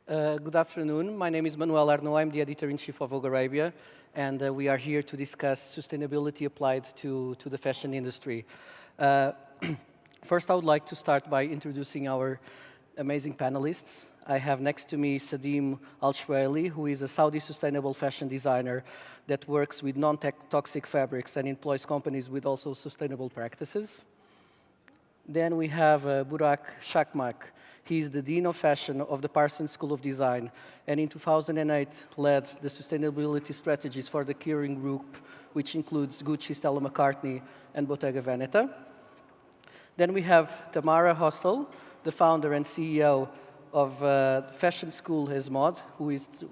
Good afternoon. My name is Manuel Arnaut. I'm the editor-in-chief of Vogue Arabia, and we are here to discuss sustainability applied to the fashion industry. First, I would like to start by introducing our amazing panelists. I have next to me Sadeem Alshehail, who is a Saudi sustainable fashion designer that works with non-toxic fabrics and employs companies with also sustainable practices. Then we have Burak Cakmak. He is the Dean of Fashion of the Parsons School of Design, and in 2008 led the sustainability strategies for the Kering Group, which includes Gucci, Stella McCartney, and Bottega Veneta. Then we have Tamara Hostal, the founder and CEO of fashion school ESMOD,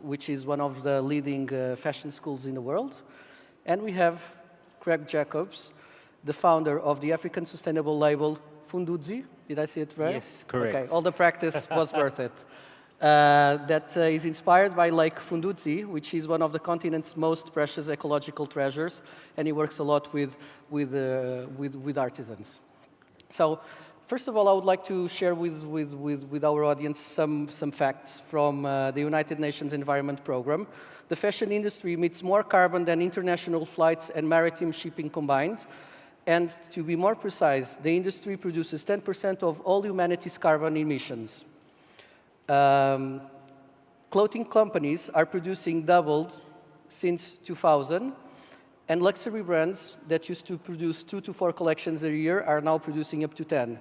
which is one of the leading fashion schools in the world. And we have Craig Jacobs, the founder of the African sustainable label Fundudzi. Did I say it right? Yes, correct. Okay, all the practice was worth it. That is inspired by Lake Fundudzi, which is one of the continent's most precious ecological treasures, and he works a lot with artisans. So, first of all, I would like to share with our audience some facts from the United Nations Environment Programme. The fashion industry emits more carbon than international flights and maritime shipping combined. And to be more precise, the industry produces 10% of all humanity's carbon emissions. Clothing companies are producing doubled since 2000, and luxury brands that used to produce 2 to 4 collections a year are now producing up to 10.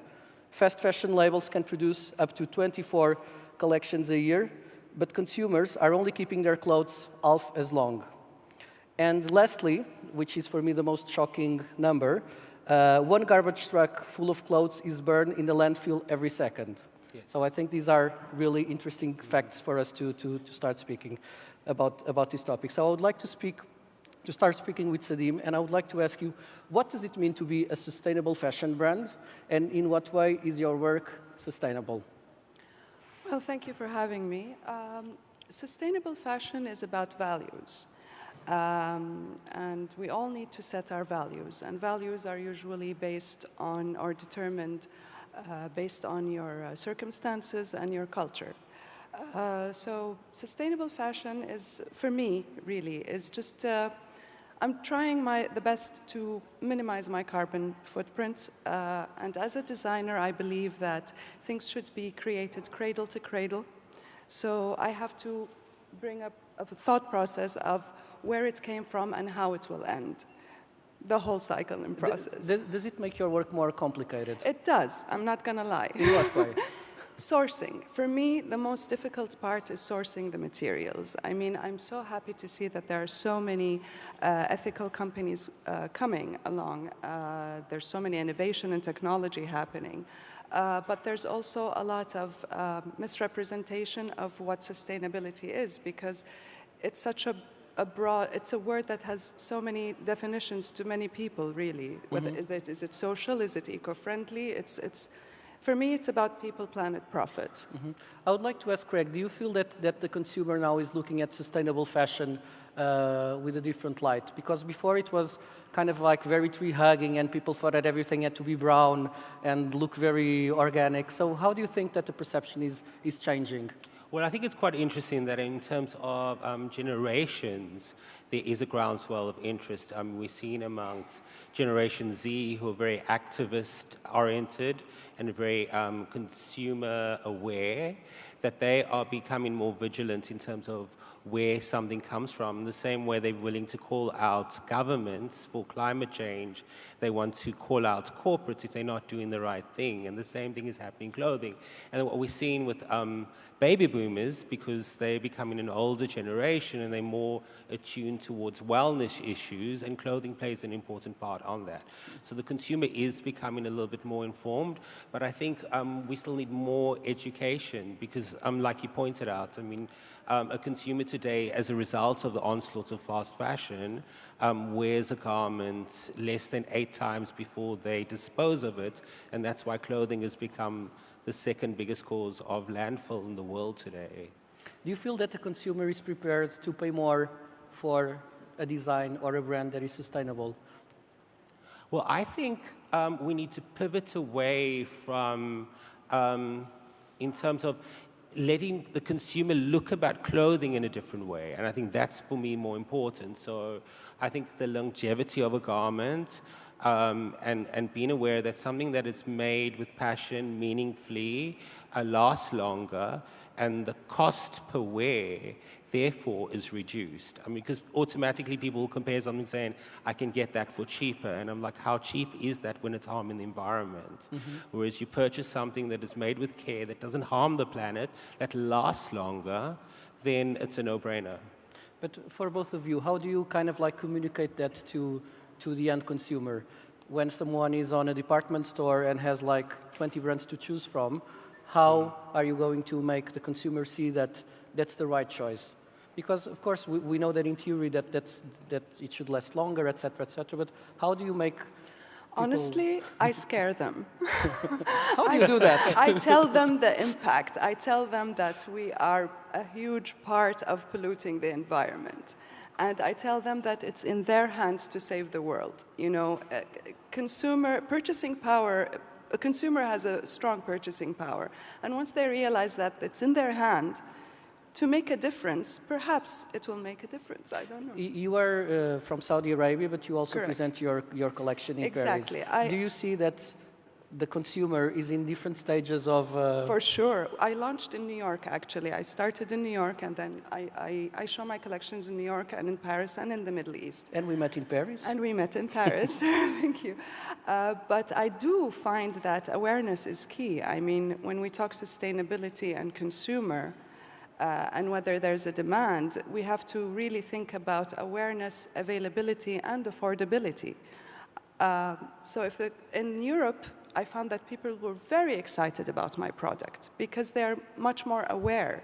Fast fashion labels can produce up to 24 collections a year, but consumers are only keeping their clothes half as long. And lastly, which is for me the most shocking number, one garbage truck full of clothes is burned in the landfill every second. Yes. So I think these are really interesting facts for us to start speaking about this topic. So I would like to start speaking with Sadeem, and I would like to ask you, what does it mean to be a sustainable fashion brand, and in what way is your work sustainable? Well, thank you for having me. Sustainable fashion is about values. And we all need to set our values, and values are usually based on or determined based on your circumstances and your culture. So sustainable fashion is, for me, really, is just, I'm trying the best to minimize my carbon footprint, and as a designer, I believe that things should be created cradle to cradle. So I have to bring up a thought process of where it came from and how it will end, the whole cycle and process. Does it make your work more complicated? It does, I'm not gonna lie. In what way? Sourcing. For me, the most difficult part is sourcing the materials. I mean, I'm so happy to see that there are so many ethical companies coming along. There's so many innovation and technology happening. But there's also a lot of misrepresentation of what sustainability is, because it's such a broad, it's a word that has so many definitions to many people, really. Whether is it social, is it eco-friendly? For me, it's about people, planet, profit. I would like to ask Craig, do you feel that the consumer now is looking at sustainable fashion with a different light? Because before it was kind of like very tree-hugging, and people thought that everything had to be brown and look very organic. So how do you think that the perception is changing? Well, I think it's quite interesting that in terms of generations, there is a groundswell of interest. We've seen amongst Generation Z, who are very activist-oriented and very consumer-aware, that they are becoming more vigilant in terms of where something comes from. The same way they're willing to call out governments for climate change, they want to call out corporates if they're not doing the right thing. And the same thing is happening in clothing. And what we're seeing with baby boomers, because they're becoming an older generation and they're more attuned towards wellness issues, and clothing plays an important part on that. So the consumer is becoming a little bit more informed, but I think we still need more education, because like you pointed out, I mean, a consumer today, as a result of the onslaught of fast fashion, wears a garment less than 8 times before they dispose of it, and that's why clothing has become the second biggest cause of landfill in the world today. Do you feel that the consumer is prepared to pay more for a design or a brand that is sustainable? Well, I think we need to pivot away from, in terms of, letting the consumer look about clothing in a different way. And I think that's, for me, more important. So I think the longevity of a garment and being aware that something that is made with passion, meaningfully, lasts longer, and the cost per wear, therefore, is reduced. I mean, because automatically people will compare something saying, I can get that for cheaper. And I'm like, how cheap is that when it's harming the environment? Whereas you purchase something that is made with care, that doesn't harm the planet, that lasts longer, then it's a no-brainer. But for both of you, how do you kind of like communicate that to the end consumer? When someone is on a department store and has like 20 brands to choose from, how are you going to make the consumer see that that's the right choice? Because, of course, we know that in theory that it should last longer, et cetera, but how do you make people... Honestly, I scare them. How do you do that? I tell them the impact. I tell them that we are a huge part of polluting the environment. And I tell them that it's in their hands to save the world. You know, consumer purchasing power, a consumer has a strong purchasing power. And once they realize that it's in their hand to make a difference, perhaps it will make a difference. I don't know. You are from Saudi Arabia, but you also Correct. present your collection in Exactly. Paris. Do you see that the consumer is in different stages of... For sure. I launched in New York, actually. I started in New York, and then I show my collections in New York and in Paris and in the Middle East. And we met in Paris? And we met in Paris. Thank you. But I do find that awareness is key. I mean, when we talk sustainability and consumer, and whether there's a demand, we have to really think about awareness, availability, and affordability. So in Europe, I found that people were very excited about my product because they're much more aware.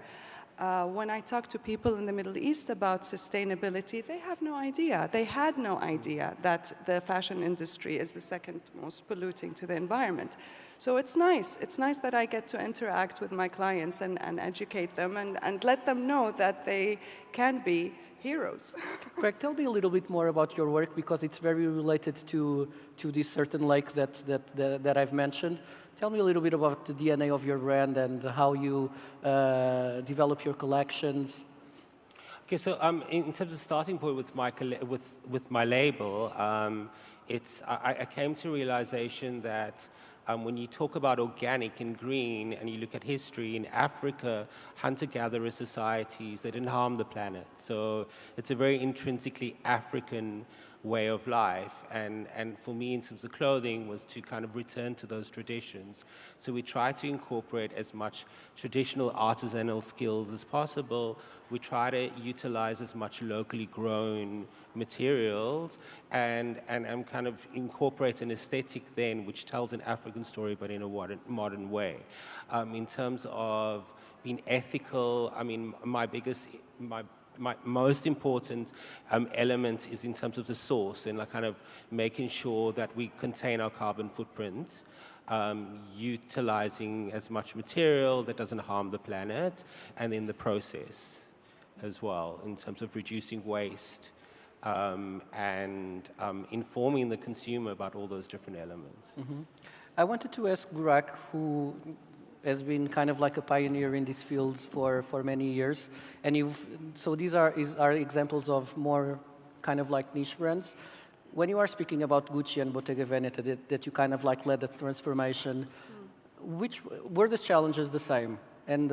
When I talk to people in the Middle East about sustainability, they have no idea. They had no idea that the fashion industry is the second most polluting to the environment. So it's nice. It's nice that I get to interact with my clients and educate them and let them know that they can be heroes. Craig, tell me a little bit more about your work because it's very related to this certain lake that I've mentioned. Tell me a little bit about the DNA of your brand and how you develop your collections. Okay, so in terms of starting point with my label, I came to realization that when you talk about organic and green and you look at history, in Africa, hunter-gatherer societies, they didn't harm the planet. So it's a very intrinsically African way of life. And for me, in terms of clothing, was to kind of return to those traditions. So we try to incorporate as much traditional artisanal skills as possible. We try to utilize as much locally grown materials and kind of incorporate an aesthetic then which tells an African story but in a modern way. In terms of being ethical, I mean, my most important element is in terms of the source and like kind of making sure that we contain our carbon footprint, utilizing as much material that doesn't harm the planet, and in the process as well, in terms of reducing waste and informing the consumer about all those different elements. I wanted to ask Burak, who has been kind of like a pioneer in this field for many years. And so these are examples of more kind of like niche brands. When you are speaking about Gucci and Bottega Veneta, that you kind of like led that transformation, were the challenges the same? And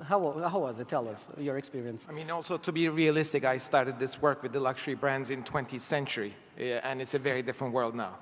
how was it? Tell us your experience. I mean, also to be realistic, I started this work with the luxury brands in 20th century, and it's a very different world now.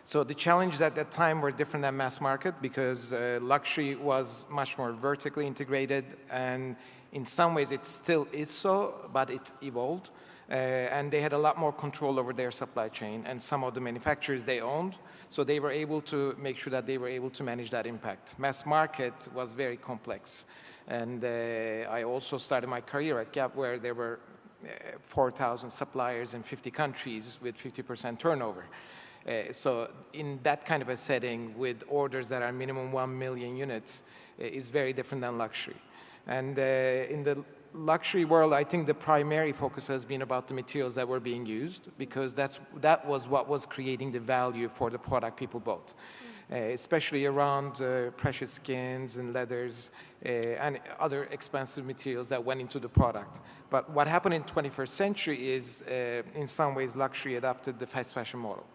So the challenges at that time were different than mass market because luxury was much more vertically integrated, and in some ways it still is so, but it evolved. And they had a lot more control over their supply chain, and some of the manufacturers they owned, so they were able to make sure that they were able to manage that impact. Mass market was very complex. And I also started my career at Gap where there were 4,000 suppliers in 50 countries with 50% turnover. So in that kind of a setting with orders that are minimum 1 million units is very different than luxury. And in the luxury world, I think the primary focus has been about the materials that were being used because that was what was creating the value for the product people bought. especially around precious skins and leathers and other expensive materials that went into the product. But what happened in 21st century is, in some ways, luxury adopted the fast fashion model.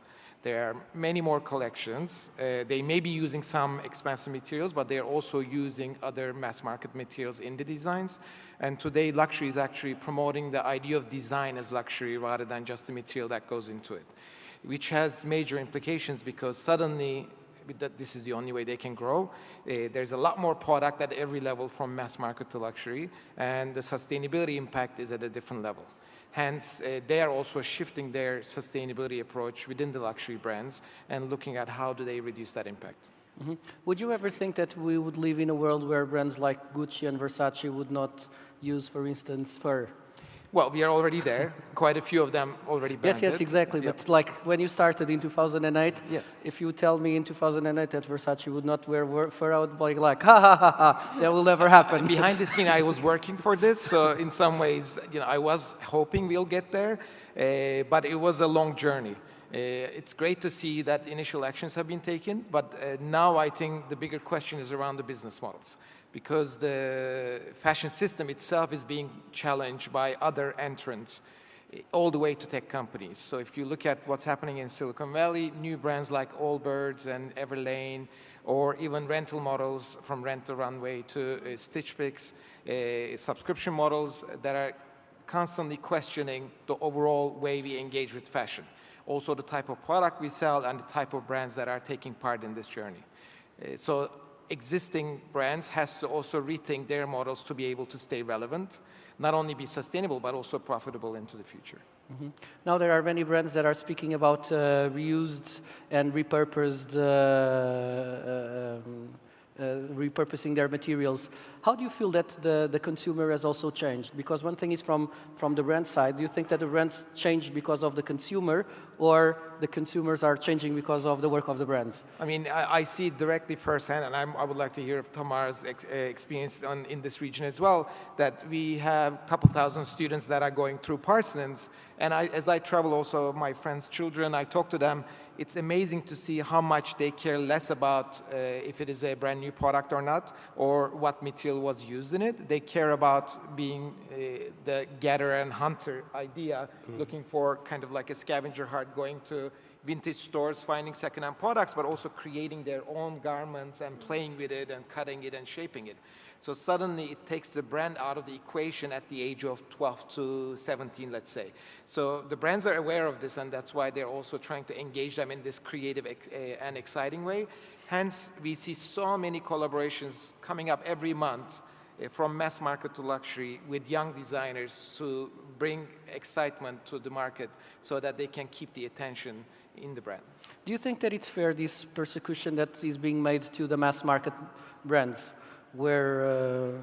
There are many more collections. They may be using some expensive materials, but they're also using other mass market materials in the designs. And today, luxury is actually promoting the idea of design as luxury rather than just the material that goes into it, which has major implications because suddenly, this is the only way they can grow. There's a lot more product at every level from mass market to luxury, and the sustainability impact is at a different level. Hence, they are also shifting their sustainability approach within the luxury brands and looking at how do they reduce that impact. Mm-hmm. Would you ever think that we would live in a world where brands like Gucci and Versace would not use, for instance, fur? Well, we are already there. Quite a few of them already branded. Yes, exactly. Yep. But like when you started in 2008, yes. If you tell me in 2008 that Versace would not wear fur, I would be like, ha ha ha ha, that will never happen. Behind the scene, I was working for this, so in some ways, I was hoping we'll get there, but it was a long journey. It's great to see that initial actions have been taken, but now I think the bigger question is around the business models, because the fashion system itself is being challenged by other entrants all the way to tech companies. So if you look at what's happening in Silicon Valley, new brands like Allbirds and Everlane, or even rental models from Rent the Runway to Stitch Fix, subscription models that are constantly questioning the overall way we engage with fashion. Also the type of product we sell and the type of brands that are taking part in this journey. So existing brands has to also rethink their models to be able to stay relevant, not only be sustainable, but also profitable into the future. Mm-hmm. Now there are many brands that are speaking about reused and repurposed, repurposing their materials. How do you feel that the consumer has also changed? Because one thing is from the brand side. Do you think that the brands changed because of the consumer, or the consumers are changing because of the work of the brands? I mean, I see it directly firsthand, and I would like to hear of Tamara's experience in this region as well, that we have a couple thousand students that are going through Parsons, and as I travel also my friends' children, I talk to them. It's amazing to see how much they care less about if it is a brand new product or not, or what material was used in it. They care about being the gatherer and hunter idea, looking for kind of like a scavenger hunt, going to vintage stores, finding secondhand products, but also creating their own garments and playing with it and cutting it and shaping it. So suddenly it takes the brand out of the equation at the age of 12 to 17, let's say. So the brands are aware of this, and that's why they're also trying to engage them in this creative and exciting way. Hence, we see so many collaborations coming up every month from mass market to luxury with young designers to bring excitement to the market so that they can keep the attention in the brand. Do you think that it's fair, this persecution that is being made to the mass market brands, where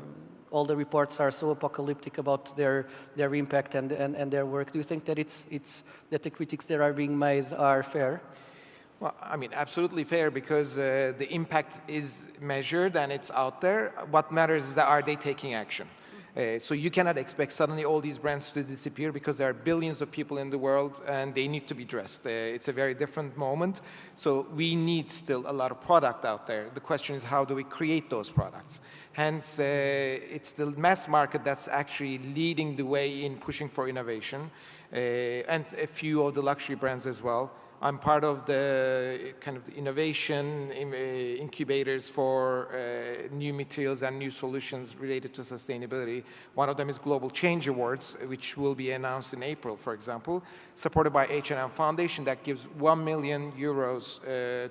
all the reports are so apocalyptic about their impact and their work? Do you think that that the critics that are being made are fair? Well, I mean, absolutely fair, because the impact is measured and it's out there. What matters is that are they taking action? So you cannot expect suddenly all these brands to disappear, because there are billions of people in the world and they need to be dressed. It's a very different moment. So we need still a lot of product out there. The question is, how do we create those products? Hence, it's the mass market that's actually leading the way in pushing for innovation, and a few of the luxury brands as well. I'm part of the kind of innovation incubators for new materials and new solutions related to sustainability. One of them is Global Change Awards, which will be announced in April, for example, supported by H&M Foundation, that gives 1 million euros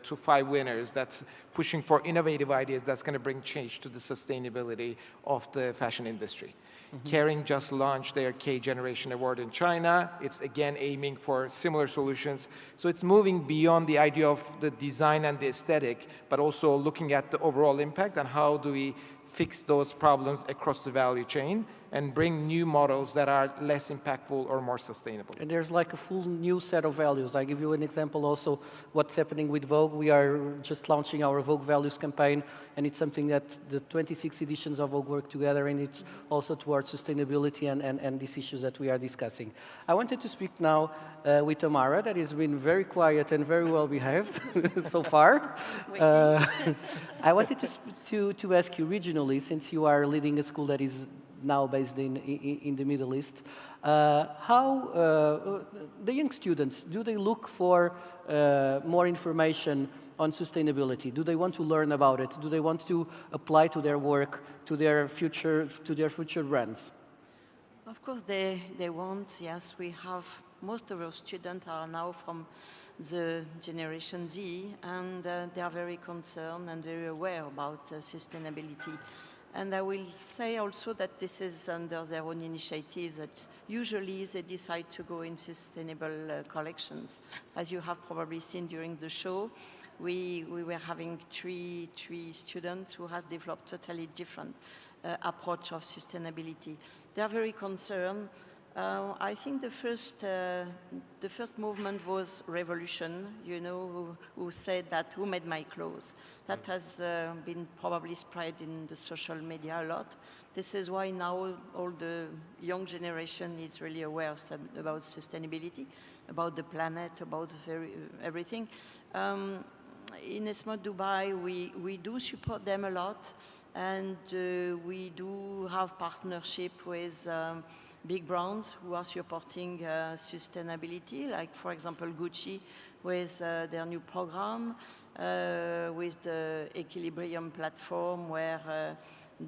to 5 winners. That's pushing for innovative ideas that's going to bring change to the sustainability of the fashion industry. Mm-hmm. Kering just launched their K-Generation Award in China. It's again aiming for similar solutions. So it's moving beyond the idea of the design and the aesthetic, but also looking at the overall impact and how do we fix those problems across the value chain. and bring new models that are less impactful or more sustainable. And there's like a full new set of values. I give you an example also what's happening with Vogue. We are just launching our Vogue Values campaign, and it's something that the 26 editions of Vogue work together, and it's also towards sustainability and these issues that we are discussing. I wanted to speak now with Tamara, that has been very quiet and very well behaved so far. I wanted to ask you regionally, since you are leading a school that is now based in the Middle East, how the young students, do they look for more information on sustainability? Do they want to learn about it? Do they want to apply to their work, to their future brands? Of course, they want. Yes, we have most of our students are now from the Generation Z, and they are very concerned and very aware about sustainability. And I will say also that this is under their own initiative, that usually they decide to go in sustainable collections. As you have probably seen during the show, we were having three students who has developed totally different approach of sustainability. They are very concerned. I think the first movement was Revolution, you know, who said that, who made my clothes? That has been probably spread in the social media a lot. This is why now all the young generation is really aware about sustainability, about the planet, about everything. In ESMOD Dubai, we do support them a lot, and we do have partnership with big brands who are supporting sustainability, like, for example, Gucci with their new program, with the Equilibrium platform, where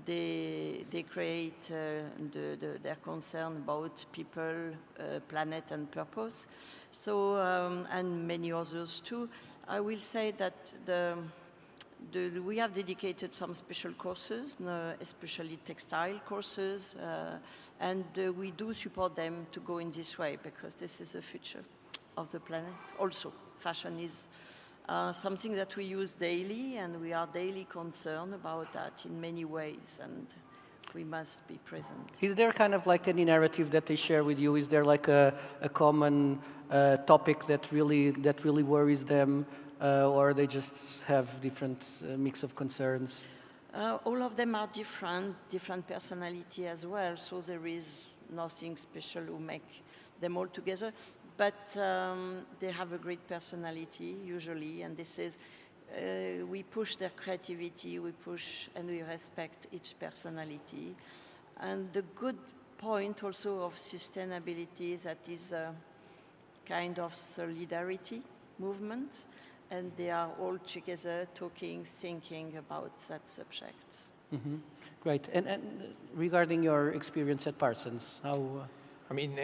they create their concern about people, planet, and purpose. So, and many others too. I will say that we have dedicated some special courses, especially textile courses, and we do support them to go in this way, because this is the future of the planet. Also, fashion is something that we use daily, and we are daily concerned about that in many ways, and we must be present. Is there kind of like any narrative that they share with you? Is there like a common topic that really worries them? Or they just have different mix of concerns? All of them are different personality as well, so there is nothing special to make them all together. But they have a great personality, usually, and this is, we push their creativity, we push and we respect each personality. And the good point also of sustainability is that is a kind of solidarity movement, and they are all together talking, thinking about that subject. Mm-hmm. Great. And regarding your experience at Parsons, how? I mean,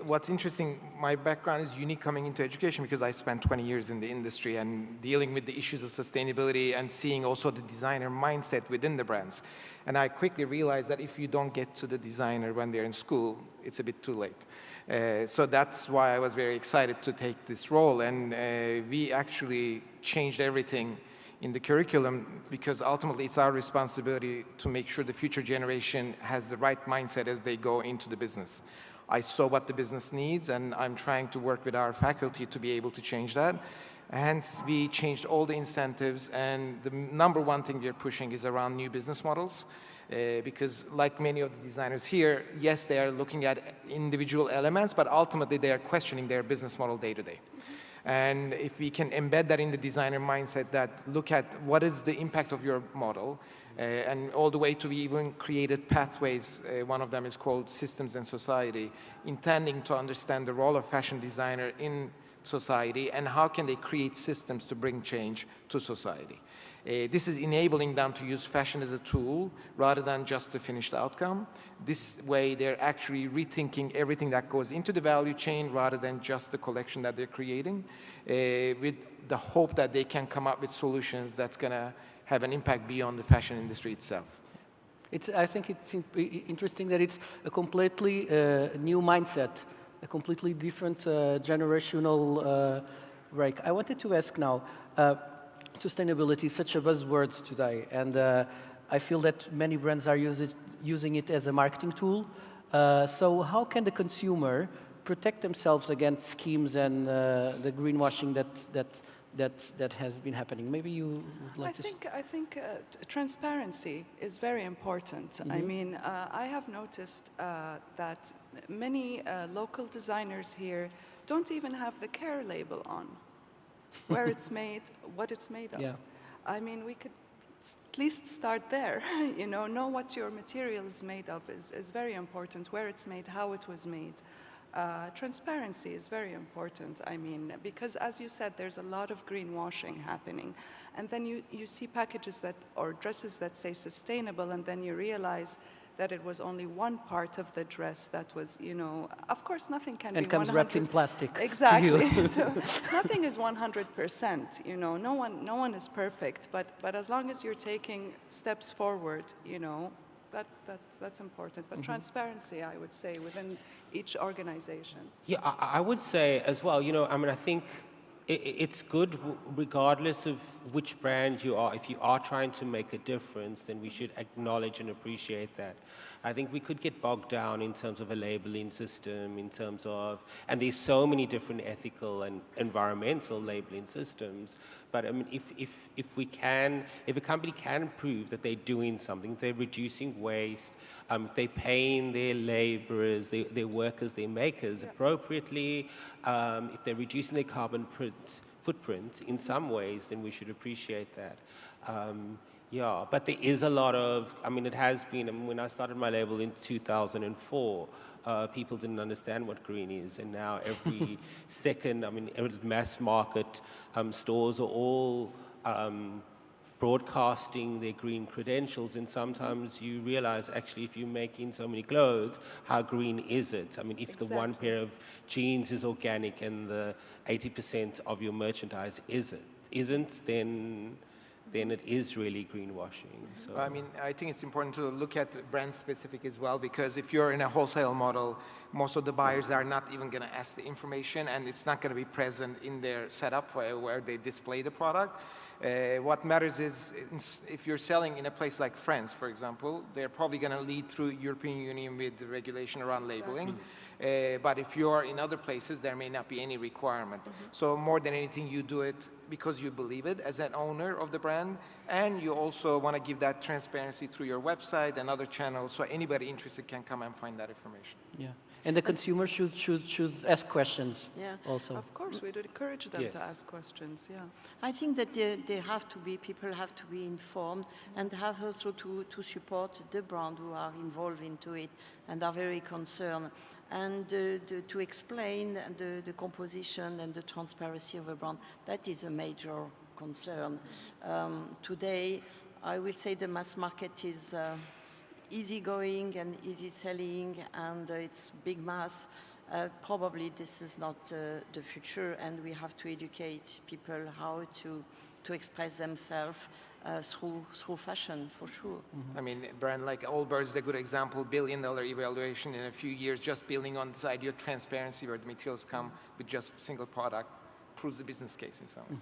what's interesting, my background is unique coming into education because I spent 20 years in the industry and dealing with the issues of sustainability and seeing also the designer mindset within the brands. And I quickly realized that if you don't get to the designer when they're in school, it's a bit too late. So that's why I was very excited to take this role. And we actually changed everything in the curriculum because ultimately it's our responsibility to make sure the future generation has the right mindset as they go into the business. I saw what the business needs, and I'm trying to work with our faculty to be able to change that. Hence, we changed all the incentives, and the number one thing we're pushing is around new business models. Because like many of the designers here, yes, they are looking at individual elements, but ultimately they are questioning their business model day to day. And if we can embed that in the designer mindset, that look at what is the impact of your model, and all the way to we even created pathways. One of them is called Systems and Society, intending to understand the role of fashion designer in society and how can they create systems to bring change to society. This is enabling them to use fashion as a tool rather than just the finished outcome. This way, they're actually rethinking everything that goes into the value chain rather than just the collection that they're creating, with the hope that they can come up with solutions that's going to have an impact beyond the fashion industry itself. I think it's interesting that it's a completely new mindset, a completely different generational break. I wanted to ask now, sustainability is such a buzzword today, and I feel that many brands are using it as a marketing tool. So how can the consumer protect themselves against schemes and the greenwashing that has been happening? Maybe you would like to... I think transparency is very important. I mean, I have noticed that many local designers here don't even have the care label on, where it's made, what it's made of. Yeah. I mean, we could at least start there. You know what your material is made of is very important, where it's made, how it was made. Transparency is very important, I mean, because as you said, there's a lot of greenwashing happening. And then you see packages that, or dresses that say sustainable, and then you realize that it was only one part of the dress that was, you know, of course nothing can and be 100%. And comes wrapped in plastic. Exactly. So nothing is 100%, you know, no one is perfect, but as long as you're taking steps forward, you know, that's important. But transparency, I would say, within each organization. Yeah, I would say as well, you know, I mean, I think it's good regardless of which brand you are. If you are trying to make a difference, then we should acknowledge and appreciate that. I think we could get bogged down in terms of a labeling system, in terms of, and there's so many different ethical and environmental labeling systems. But I mean, if a company can prove that they're doing something, they're reducing waste, if they're paying their laborers, their workers, their makers appropriately, if they're reducing their carbon footprint in some ways, then we should appreciate that. Yeah, but there is a lot of, I mean, it has been, I mean, when I started my label in 2004, people didn't understand what green is, and now every second, I mean, mass market stores are all broadcasting their green credentials, and sometimes you realize, actually, if you're making so many clothes, how green is it? I mean, if the one pair of jeans is organic and the 80% of your merchandise isn't, then it is really greenwashing. So. I mean, I think it's important to look at brand specific as well, because if you're in a wholesale model, most of the buyers are not even going to ask the information, and it's not going to be present in their setup where they display the product. What matters is if you're selling in a place like France, for example, they're probably going to lead through European Union with the regulation around labeling. But if you're in other places, there may not be any requirement. So more than anything, you do it because you believe it as an owner of the brand, and you also want to give that transparency through your website and other channels, so anybody interested can come and find that information. Yeah. And the consumer should ask questions also. Of course, we'd encourage them to ask questions, I think that people have to be informed and have also to support the brand who are involved into it and are very concerned. And to explain the composition and the transparency of a brand, that is a major concern. Today, I will say the mass market is easygoing and easy selling, and it's big mass. Probably this is not the future, and we have to educate people how to express themselves through fashion, for sure. I mean, a brand like Allbirds is a good example, $1 billion evaluation in a few years, just building on this idea of transparency where the materials come with just a single product, proves the business case in some ways.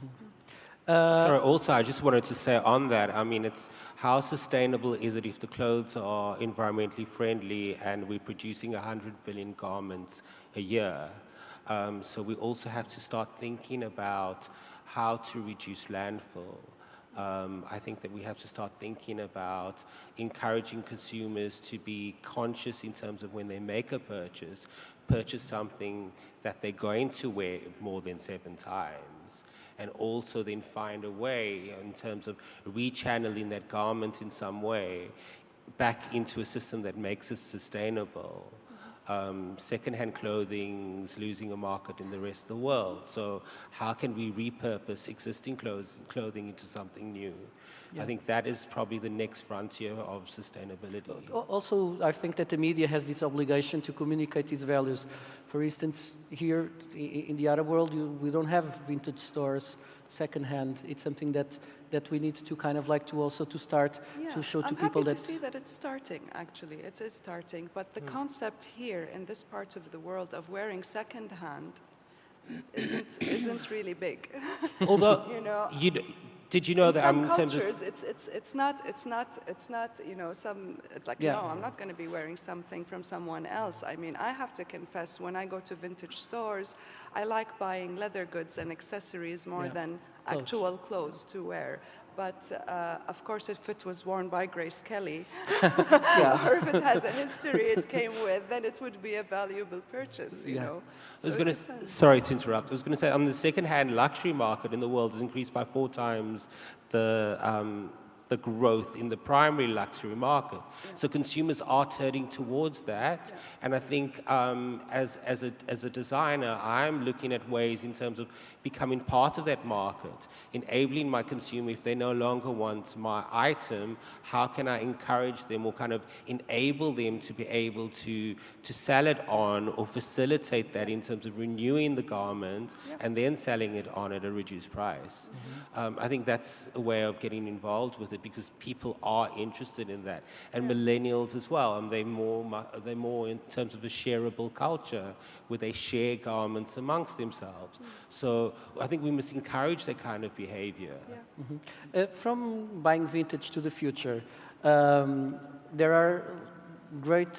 Sorry, also, I just wanted to say on that, I mean, it's how sustainable is it if the clothes are environmentally friendly and we're producing 100 billion garments a year? So we also have to start thinking about how to reduce landfill. I think that we have to start thinking about encouraging consumers to be conscious in terms of when they make a purchase something that they're going to wear more than 7 times. And also then find a way in terms of rechanneling that garment in some way back into a system that makes it sustainable. Secondhand clothing is losing a market in the rest of the world. So how can we repurpose existing clothing into something new? I think that is probably the next frontier of sustainability. Also, I think that the media has this obligation to communicate these values. For instance, here in the Arab world, we don't have vintage stores, secondhand. It's something that we need to kind of like to also to start to show to people that... I'm happy to see that it's starting, actually. It is starting. But the concept here in this part of the world of wearing secondhand isn't really big. Although, you know, Did you know in that some in terms of cultures, it's not you know it's like Yeah. no, I'm not going to be wearing something from someone else. I mean, I have to confess, when I go to vintage stores, I like buying leather goods and accessories more Yeah. than Clothes. actual clothes to wear. But of course, if it was worn by Grace Kelly, or if it has a history it came with, then it would be a valuable purchase, you Yeah. know. I was So it going to, depends. sorry to interrupt. I was going to say, the second-hand luxury market in the world has increased by 4 times the growth in the primary luxury market. So consumers are turning towards that. And I think as a designer, I'm looking at ways in terms of becoming part of that market, enabling my consumer, if they no longer want my item, how can I encourage them or kind of enable them to be able to sell it on or facilitate that in terms of renewing the garment and then selling it on at a reduced price. I think that's a way of getting involved with it because people are interested in that. And millennials as well, and they're more in terms of a shareable culture where they share garments amongst themselves. So I think we must encourage that kind of behavior. From buying vintage to the future, there are great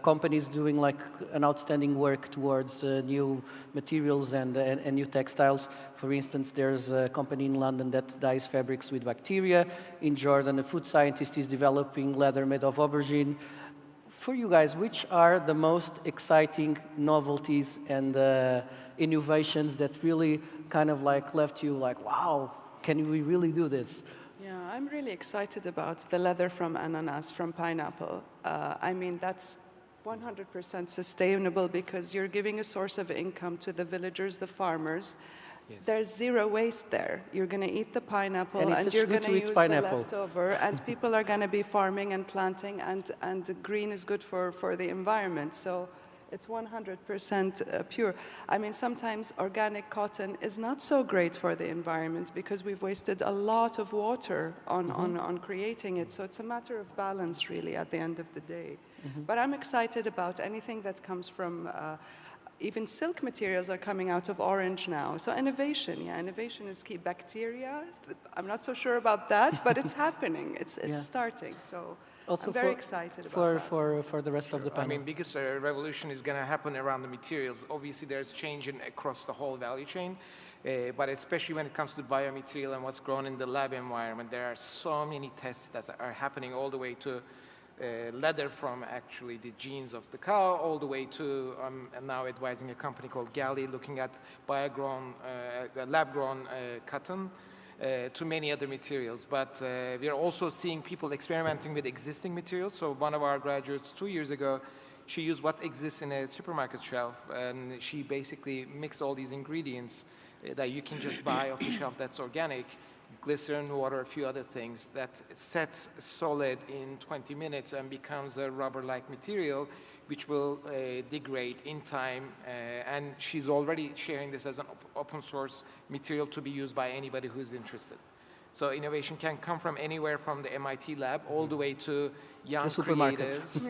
companies doing like an outstanding work towards new materials and new textiles. For instance, there's a company in London that dyes fabrics with bacteria. In Jordan, a food scientist is developing leather made of aubergine. For you guys, which are the most exciting novelties and innovations that really kind of like left you like, wow, can we really do this? Yeah, I'm really excited about the leather from ananas, from pineapple. I mean, that's 100% sustainable because you're giving a source of income to the villagers, the farmers. Yes. There's zero waste there. You're going to eat the pineapple And and, it's a you're going to sweet use pineapple. the leftover, and people are going to be farming and planting, and green is good for the environment. So it's 100% pure. I mean, sometimes organic cotton is not so great for the environment because we've wasted a lot of water on creating it. So it's a matter of balance, really, at the end of the day. But I'm excited about anything that comes from, even silk materials are coming out of orange now. So innovation, innovation is key. Bacteria, I'm not so sure about that, but it's happening. It's starting. So Also I'm very excited about that. for the rest of the panel. I mean, biggest revolution is going to happen around the materials. Obviously, there's change across the whole value chain, but especially when it comes to biomaterial and what's grown in the lab environment, there are so many tests that are happening all the way to leather from actually the genes of the cow, all the way to now advising a company called Galley, looking at bio-grown, lab-grown cotton. To many other materials, but we are also seeing people experimenting with existing materials. So one of our graduates 2 years ago, she used what exists in a supermarket shelf, and she basically mixed all these ingredients that you can just buy off the shelf that's organic, glycerin, water, a few other things, that sets solid in 20 minutes and becomes a rubber-like material which will degrade in time, and she's already sharing this as an open source material to be used by anybody who's interested. So innovation can come from anywhere from the MIT lab all the way to young creatives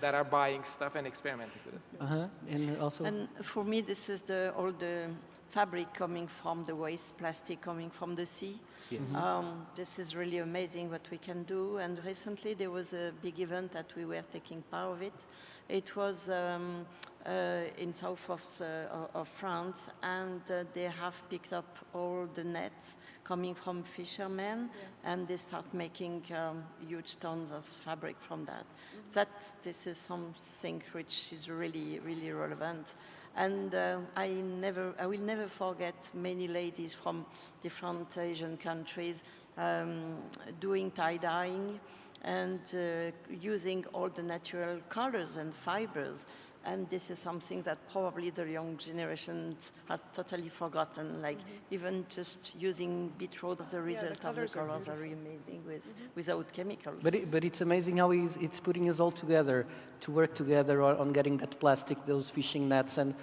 that are buying stuff and experimenting with it. And also, And for me, this is all the fabric coming from the waste, plastic coming from the sea. Yes. This is really amazing what we can do. And recently there was a big event that we were taking part of it. It was in south of France, and they have picked up all the nets coming from fishermen, and they start making huge tons of fabric from that. This is something which is really, really relevant. And I will never forget many ladies from different Asian countries doing tie-dyeing and using all the natural colors and fibers. And this is something that probably the young generation has totally forgotten, like even just using beetroot as the result of the colors are really amazing without chemicals. but it's amazing how it's putting us all together to work together on getting that plastic, those fishing nets, and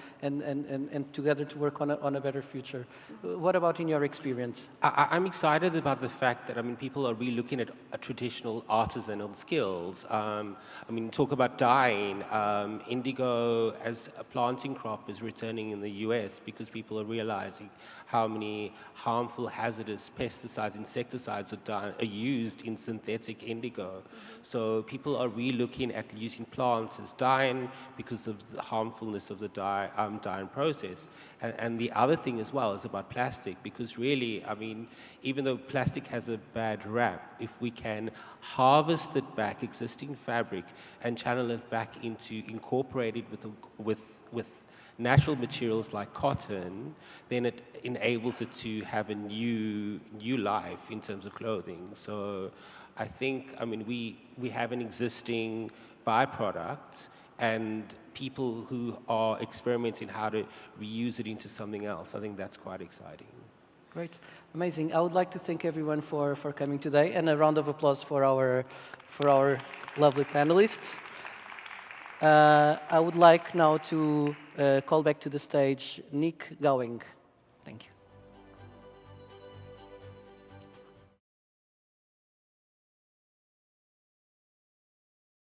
together to work on a better future. What about in your experience? I'm excited about the fact that, I mean, people are really looking at traditional artisanal skills. I mean, talk about dyeing. Indigo though as a planting crop is returning in the US because people are realizing how many harmful, hazardous pesticides, insecticides are used in synthetic indigo. So people are re-looking at using plants as dyeing because of the harmfulness of the dyeing process. And the other thing as well is about plastic, because really, I mean, even though plastic has a bad rap, if we can harvest it back, existing fabric, and channel it back into incorporated with natural materials like cotton, then it enables it to have a new life in terms of clothing. So I think, I mean, we have an existing byproduct, and people who are experimenting how to reuse it into something else. I think that's quite exciting. Great, amazing. I would like to thank everyone for coming today, and a round of applause for our lovely panelists. I would like now to call back to the stage Nick Gowing.